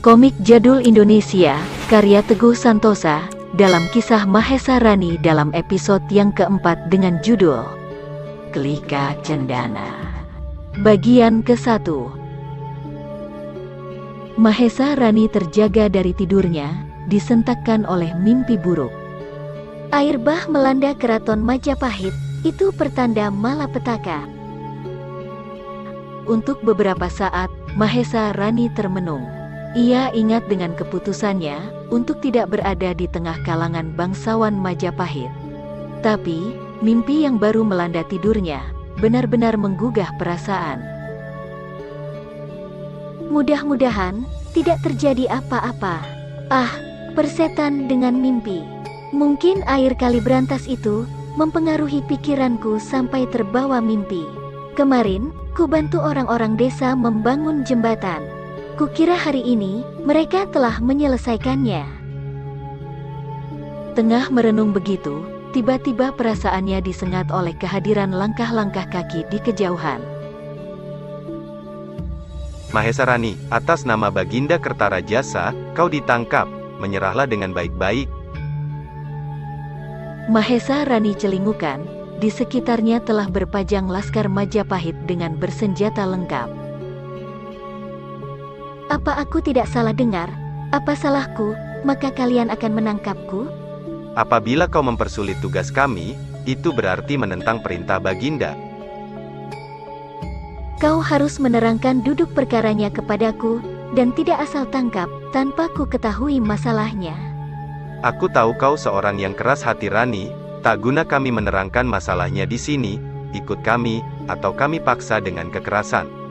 Komik jadul Indonesia, karya Teguh Santosa, dalam kisah Mahesa Rani dalam episode yang keempat dengan judul Klika Cendana. Bagian ke-1. Mahesa Rani terjaga dari tidurnya, disentakkan oleh mimpi buruk. Air bah melanda keraton Majapahit, itu pertanda malapetaka. Untuk beberapa saat, Mahesa Rani termenung. Ia ingat dengan keputusannya untuk tidak berada di tengah kalangan bangsawan Majapahit. Tapi, mimpi yang baru melanda tidurnya benar-benar menggugah perasaan. Mudah-mudahan tidak terjadi apa-apa. Ah, persetan dengan mimpi. Mungkin air kali berantas itu mempengaruhi pikiranku sampai terbawa mimpi. Kemarin, ku bantu orang-orang desa membangun jembatan. Kukira hari ini, mereka telah menyelesaikannya. Tengah merenung begitu, tiba-tiba perasaannya disengat oleh kehadiran langkah-langkah kaki di kejauhan. Mahesa Rani, atas nama Baginda Kertarajasa, kau ditangkap, menyerahlah dengan baik-baik. Mahesa Rani celingukan, di sekitarnya telah berpajang laskar Majapahit dengan bersenjata lengkap. Apa aku tidak salah dengar? Apa salahku, maka kalian akan menangkapku? Apabila kau mempersulit tugas kami, itu berarti menentang perintah Baginda. Kau harus menerangkan duduk perkaranya kepadaku, dan tidak asal tangkap, tanpa ku ketahui masalahnya. Aku tahu kau seorang yang keras hati Rani, tak guna kami menerangkan masalahnya di sini, ikut kami, atau kami paksa dengan kekerasan.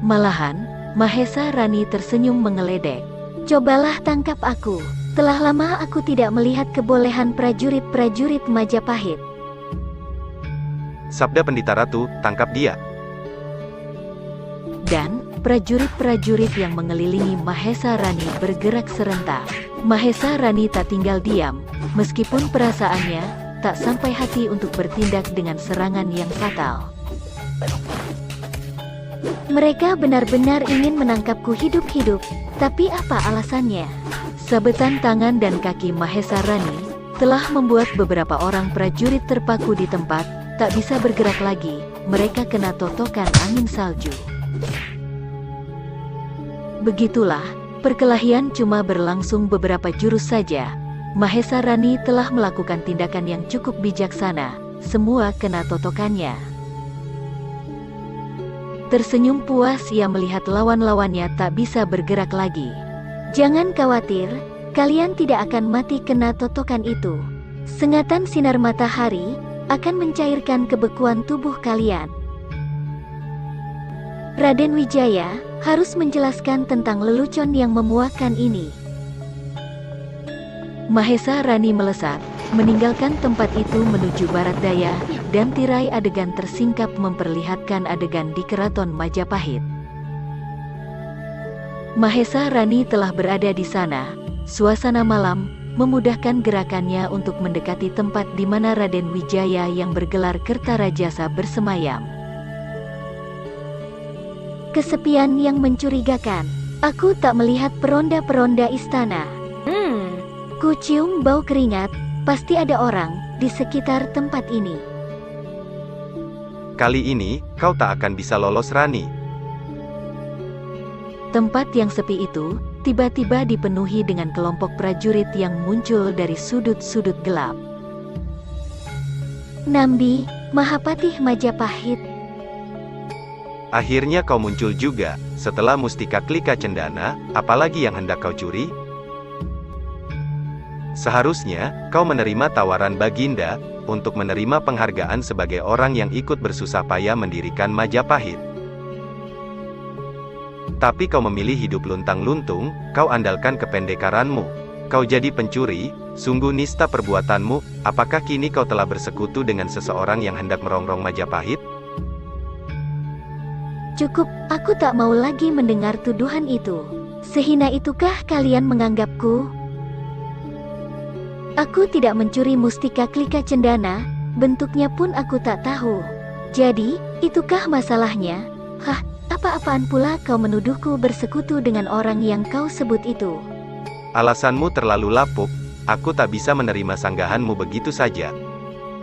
Malahan, Mahesa Rani tersenyum mengeledek. Cobalah tangkap aku. Telah lama aku tidak melihat kebolehan prajurit-prajurit Majapahit. Sabda Pendita Ratu, tangkap dia. Dan, prajurit-prajurit yang mengelilingi Mahesa Rani bergerak serentak. Mahesa Rani tak tinggal diam, meskipun perasaannya tak sampai hati untuk bertindak dengan serangan yang fatal. Mereka benar-benar ingin menangkapku hidup-hidup, tapi apa alasannya? Sabetan tangan dan kaki Mahesa Rani telah membuat beberapa orang prajurit terpaku di tempat, tak bisa bergerak lagi, mereka kena totokan angin salju. Begitulah, perkelahian cuma berlangsung beberapa jurus saja. Mahesa Rani telah melakukan tindakan yang cukup bijaksana, semua kena totokannya. Tersenyum puas ia melihat lawan-lawannya tak bisa bergerak lagi. Jangan khawatir, kalian tidak akan mati kena totokan itu. Sengatan sinar matahari akan mencairkan kebekuan tubuh kalian. Raden Wijaya harus menjelaskan tentang lelucon yang memuakkan ini. Mahesa Rani melesat, meninggalkan tempat itu menuju barat daya, dan tirai adegan tersingkap memperlihatkan adegan di Keraton Majapahit. Mahesa Rani telah berada di sana. Suasana malam memudahkan gerakannya untuk mendekati tempat di mana Raden Wijaya yang bergelar Kertarajasa bersemayam. Kesepian yang mencurigakan. Aku tak melihat peronda-peronda istana. Ku cium bau keringat, pasti ada orang di sekitar tempat ini. Kali ini, kau tak akan bisa lolos Rani. Tempat yang sepi itu, tiba-tiba dipenuhi dengan kelompok prajurit yang muncul dari sudut-sudut gelap. Nambi, Mahapatih Majapahit. Akhirnya kau muncul juga, setelah mustika Klika Cendana, apalagi yang hendak kau curi? Seharusnya, kau menerima tawaran Baginda, untuk menerima penghargaan sebagai orang yang ikut bersusah payah mendirikan Majapahit. Tapi kau memilih hidup luntang-luntung, kau andalkan kependekaranmu. Kau jadi pencuri, sungguh nista perbuatanmu, apakah kini kau telah bersekutu dengan seseorang yang hendak merongrong Majapahit? Cukup, aku tak mau lagi mendengar tuduhan itu. Sehina itukah kalian menganggapku? Aku tidak mencuri mustika Klika Cendana, bentuknya pun aku tak tahu. Jadi, itukah masalahnya? Hah, apa Apa-apaan pula kau menuduhku bersekutu dengan orang yang kau sebut itu? Alasanmu terlalu lapuk, aku tak bisa menerima sanggahanmu begitu saja.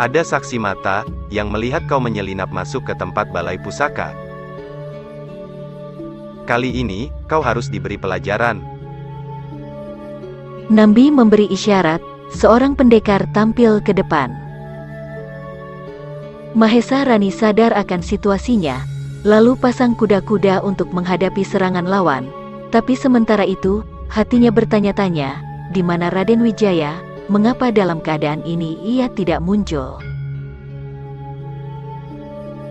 Ada saksi mata, yang melihat kau menyelinap masuk ke tempat balai pusaka. Kali ini, kau harus diberi pelajaran. Nambi memberi isyarat, seorang pendekar tampil ke depan. Mahesa Rani sadar akan situasinya, lalu pasang kuda-kuda untuk menghadapi serangan lawan. Tapi sementara itu, hatinya bertanya-tanya, di mana Raden Wijaya, mengapa dalam keadaan ini ia tidak muncul?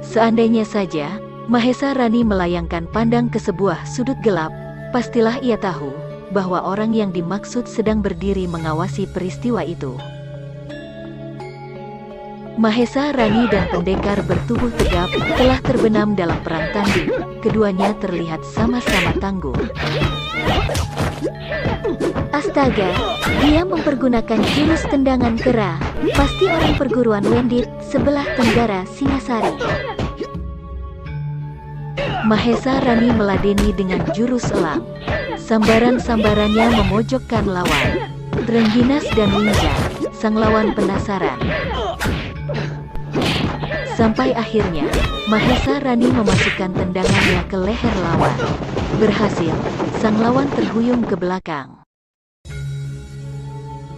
Seandainya saja, Mahesa Rani melayangkan pandang ke sebuah sudut gelap, pastilah ia tahu bahwa orang yang dimaksud sedang berdiri mengawasi peristiwa itu. Mahesa Rani dan pendekar bertubuh tegap telah terbenam dalam perang tanding. Keduanya terlihat sama-sama tangguh. Astaga, dia mempergunakan jurus tendangan kera. Pasti orang perguruan Wendit sebelah tenggara Singasari. Mahesa Rani meladeni dengan jurus elang. Sambaran-sambarannya memojokkan lawan. Rengginas dan Winja, sang lawan penasaran. Sampai akhirnya, Mahesa Rani memasukkan tendangannya ke leher lawan. Berhasil, sang lawan terhuyung ke belakang.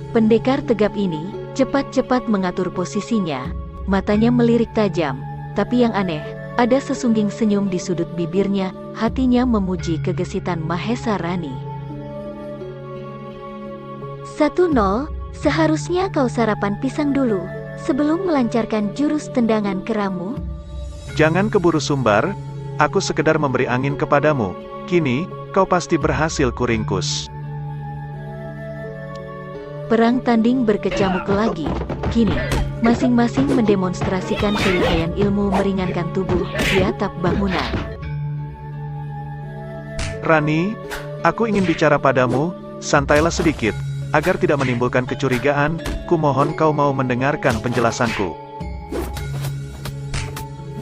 Pendekar tegap ini cepat-cepat mengatur posisinya, matanya melirik tajam, tapi yang aneh, ada sesungging senyum di sudut bibirnya, hatinya memuji kegesitan Mahesa Rani. 1-0, seharusnya kau sarapan pisang dulu, sebelum melancarkan jurus tendangan keramu. Jangan keburu sumbar, aku sekedar memberi angin kepadamu, kini, kau pasti berhasil kuringkus. Perang tanding berkecamuk lagi, kini, masing-masing mendemonstrasikan kelihayan ilmu meringankan tubuh di atap bangunan. Rani, aku ingin bicara padamu, santailah sedikit, agar tidak menimbulkan kecurigaan, kumohon kau mau mendengarkan penjelasanku.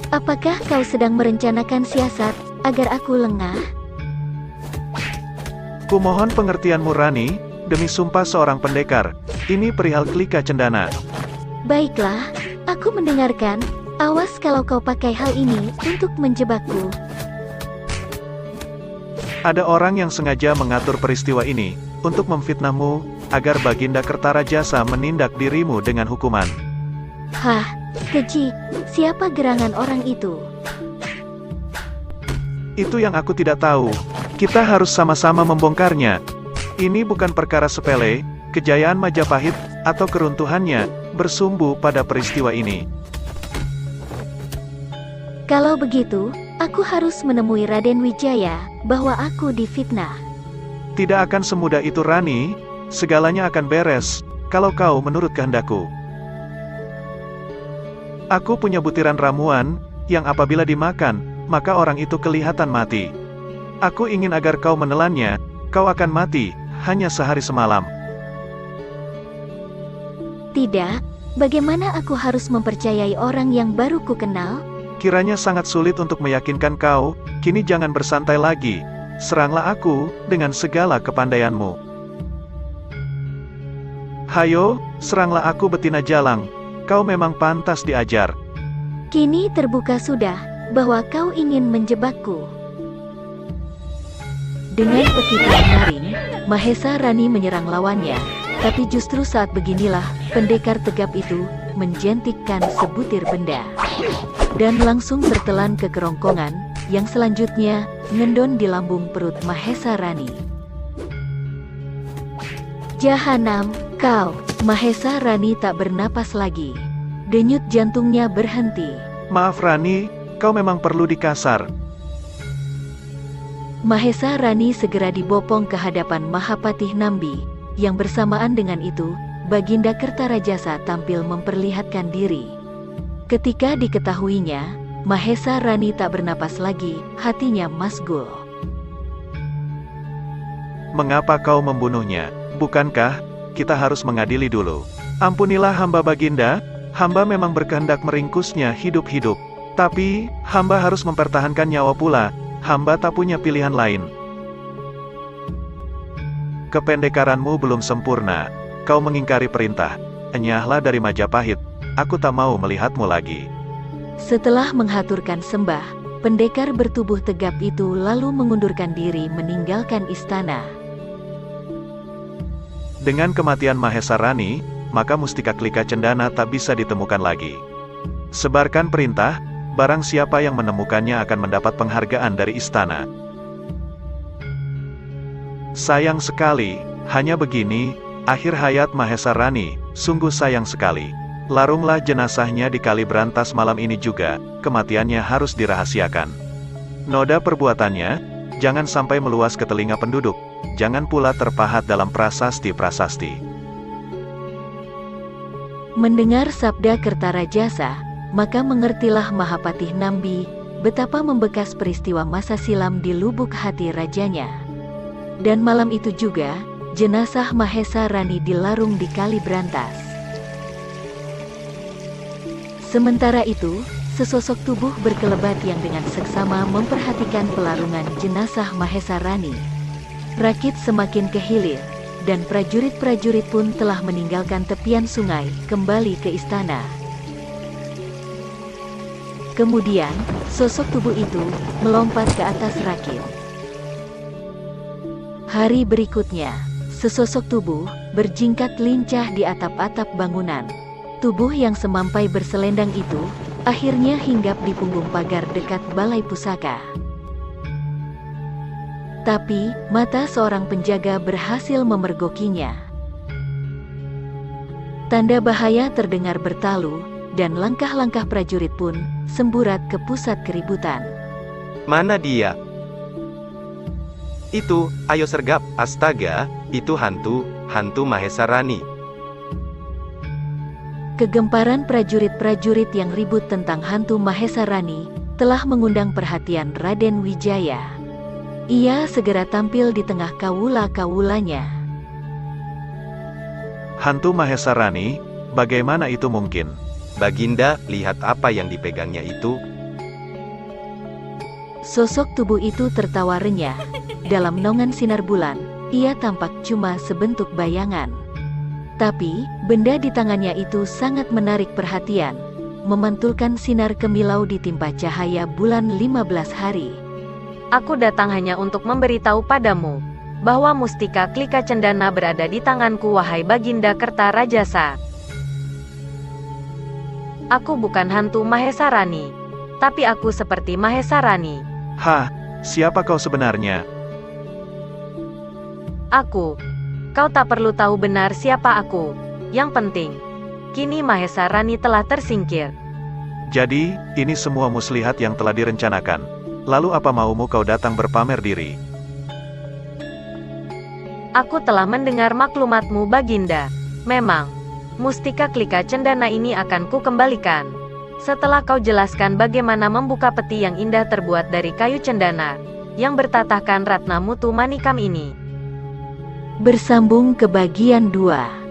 Apakah kau sedang merencanakan siasat, agar aku lengah? Kumohon pengertianmu Rani, demi sumpah seorang pendekar, ini perihal Klika Cendana. Baiklah, aku mendengarkan, awas kalau kau pakai hal ini untuk menjebakku. Ada orang yang sengaja mengatur peristiwa ini, untuk memfitnahmu, agar Baginda Kertarajasa menindak dirimu dengan hukuman. Hah, keji, siapa gerangan orang itu? Itu yang aku tidak tahu, kita harus sama-sama membongkarnya. Ini bukan perkara sepele, kejayaan Majapahit, atau keruntuhannya, bersumbu pada peristiwa ini. Kalau begitu, aku harus menemui Raden Wijaya, bahwa aku difitnah. Tidak akan semudah itu Rani, segalanya akan beres, kalau kau menurut kehendakku. Aku punya butiran ramuan, yang apabila dimakan, maka orang itu kelihatan mati. Aku ingin agar kau menelannya, kau akan mati, hanya sehari semalam. Tidak, bagaimana aku harus mempercayai orang yang baru ku kenal? Kiranya sangat sulit untuk meyakinkan kau, kini jangan bersantai lagi. Seranglah aku, dengan segala kepandaianmu. Hayo, seranglah aku betina jalang, kau memang pantas diajar. Kini terbuka sudah, bahwa kau ingin menjebakku. Dengan pekitan nyaring, Mahesa Rani menyerang lawannya, tapi justru saat beginilah, pendekar tegap itu, menjentikkan sebutir benda. Dan langsung bertelan ke kerongkongan, yang selanjutnya, ngendon di lambung perut Mahesa Rani. Jahanam, kau! Mahesa Rani tak bernapas lagi. Denyut jantungnya berhenti. Maaf Rani, kau memang perlu dikasar. Mahesa Rani segera dibopong ke hadapan Mahapatih Nambi, yang bersamaan dengan itu, Baginda Kertarajasa tampil memperlihatkan diri. Ketika diketahuinya, Mahesa Rani tak bernapas lagi, hatinya masgul. Mengapa kau membunuhnya? Bukankah kita harus mengadili dulu? Ampunilah hamba Baginda, hamba memang berkehendak meringkusnya hidup-hidup. Tapi, hamba harus mempertahankan nyawa pula, Hamba tak punya pilihan lain. Kependekaranmu belum sempurna. Kau mengingkari perintah. Enyahlah dari Majapahit. Aku tak mau melihatmu lagi. Setelah menghaturkan sembah, pendekar bertubuh tegap itu lalu mengundurkan diri meninggalkan istana. Dengan kematian Mahesarani, maka mustika Klika Cendana tak bisa ditemukan lagi. Sebarkan perintah, barang siapa yang menemukannya akan mendapat penghargaan dari istana. Sayang sekali, hanya begini, akhir hayat Mahesarani, sungguh sayang sekali. Larunglah jenazahnya di Kalibrantas malam ini juga, kematiannya harus dirahasiakan. Noda perbuatannya, jangan sampai meluas ke telinga penduduk, jangan pula terpahat dalam prasasti-prasasti. Mendengar sabda Kertarajasa, maka mengertilah Mahapatih Nambi, betapa membekas peristiwa masa silam di lubuk hati rajanya. Dan malam itu juga, jenazah Mahesarani dilarung di Kalibrantas. Sementara itu, sesosok tubuh berkelebat yang dengan seksama memperhatikan pelarungan jenazah Mahesarani. Rakit semakin kehilir, dan prajurit-prajurit pun telah meninggalkan tepian sungai, kembali ke istana. Kemudian, sosok tubuh itu melompat ke atas rakit. Hari berikutnya, sesosok tubuh berjingkat lincah di atap-atap bangunan. Tubuh yang semampai berselendang itu, akhirnya hinggap di punggung pagar dekat balai pusaka. Tapi, mata seorang penjaga berhasil memergokinya. Tanda bahaya terdengar bertalu, dan langkah-langkah prajurit pun semburat ke pusat keributan. Mana dia? Itu, ayo sergap, astaga, itu hantu Mahesarani. Kegemparan prajurit-prajurit yang ribut tentang hantu Mahesarani telah mengundang perhatian Raden Wijaya. Ia segera tampil di tengah kawula-kawulanya. Hantu Mahesarani, bagaimana itu mungkin? Baginda, lihat apa yang dipegangnya itu. Sosok tubuh itu tertawa renyah. Dalam naungan sinar bulan, ia tampak cuma sebentuk bayangan. Tapi, benda di tangannya itu sangat menarik perhatian, memantulkan sinar kemilau ditimpa cahaya bulan 15 hari. Aku datang hanya untuk memberitahu padamu, bahwa mustika Klika Cendana berada di tanganku wahai Baginda Kertarajasa. Aku bukan hantu Mahesarani, tapi aku seperti Mahesarani. Hah, siapa kau sebenarnya? Kau tak perlu tahu benar siapa aku. Yang penting, kini Mahesarani telah tersingkir. Jadi, ini semua muslihat yang telah direncanakan. Lalu apa maumu kau datang berpamer diri? Aku telah mendengar maklumatmu Baginda. Memang, mustika Klika Cendana ini akan ku kembalikan. Setelah kau jelaskan bagaimana membuka peti yang indah terbuat dari kayu cendana, yang bertatahkan ratna mutu manikam ini. Bersambung ke bagian 2.